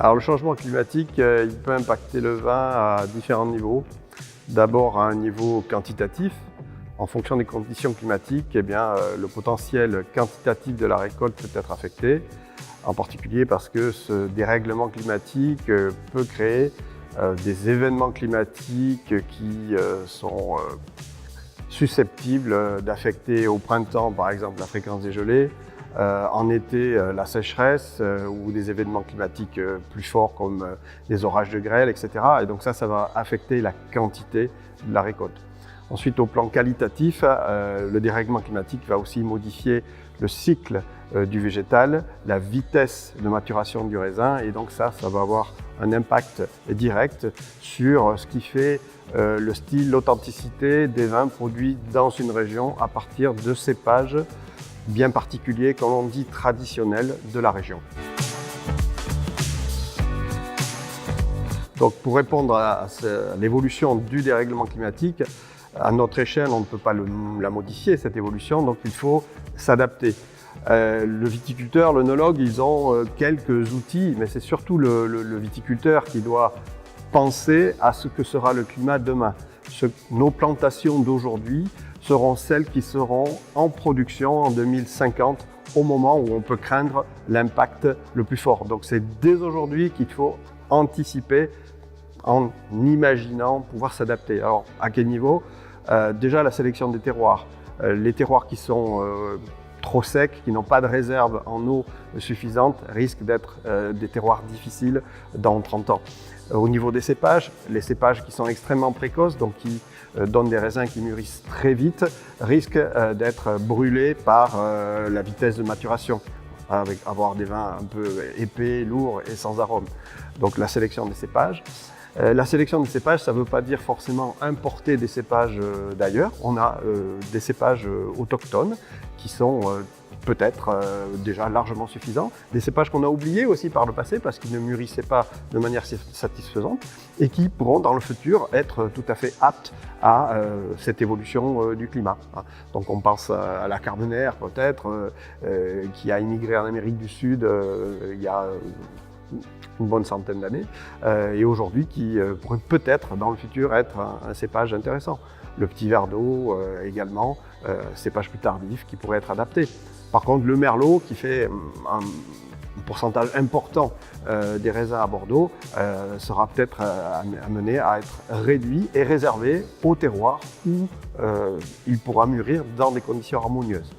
Alors le changement climatique, il peut impacter le vin à différents niveaux. D'abord à un niveau quantitatif. En fonction des conditions climatiques, le potentiel quantitatif de la récolte peut être affecté, en particulier parce que ce dérèglement climatique peut créer des événements climatiques qui sont susceptibles d'affecter au printemps, par exemple, la fréquence des gelées, en été, la sécheresse ou des événements climatiques plus forts comme des orages de grêle, etc. Et donc ça va affecter la quantité de la récolte. Ensuite, au plan qualitatif, le dérèglement climatique va aussi modifier le cycle du végétal, la vitesse de maturation du raisin, et donc ça va avoir un impact direct sur ce qui fait le style, l'authenticité des vins produits dans une région à partir de cépages bien particuliers, comme on dit, traditionnels de la région. Donc pour répondre à l'évolution du dérèglement climatique, à notre échelle, on ne peut pas la modifier, cette évolution, donc il faut s'adapter. Le viticulteur, l'œnologue, ils ont quelques outils, mais c'est surtout le viticulteur qui doit penser à ce que sera le climat demain. Nos plantations d'aujourd'hui seront celles qui seront en production en 2050, au moment où on peut craindre l'impact le plus fort. Donc c'est dès aujourd'hui qu'il faut anticiper en imaginant pouvoir s'adapter. Alors à quel niveau ? Déjà la sélection des terroirs. Les terroirs qui sont trop secs, qui n'ont pas de réserve en eau suffisante, risquent d'être des terroirs difficiles dans 30 ans. Au niveau des cépages, les cépages qui sont extrêmement précoces, donc qui donnent des raisins qui mûrissent très vite, risquent d'être brûlés par la vitesse de maturation, avec avoir des vins un peu épais, lourds et sans arôme. Donc la sélection des cépages. La sélection des cépages, ça ne veut pas dire forcément importer des cépages d'ailleurs. On a des cépages autochtones qui sont peut-être déjà largement suffisants. Des cépages qu'on a oubliés aussi par le passé parce qu'ils ne mûrissaient pas de manière satisfaisante et qui pourront dans le futur être tout à fait aptes à cette évolution du climat. Donc on pense à la Carmenère peut-être, qui a immigré en Amérique du Sud il y a une bonne centaine d'années, et aujourd'hui qui pourrait peut-être dans le futur être un cépage intéressant. Le petit verre d'eau également, cépage plus tardif qui pourrait être adapté. Par contre, le merlot qui fait un pourcentage important des raisins à Bordeaux sera peut-être amené à être réduit et réservé au terroir où il pourra mûrir dans des conditions harmonieuses.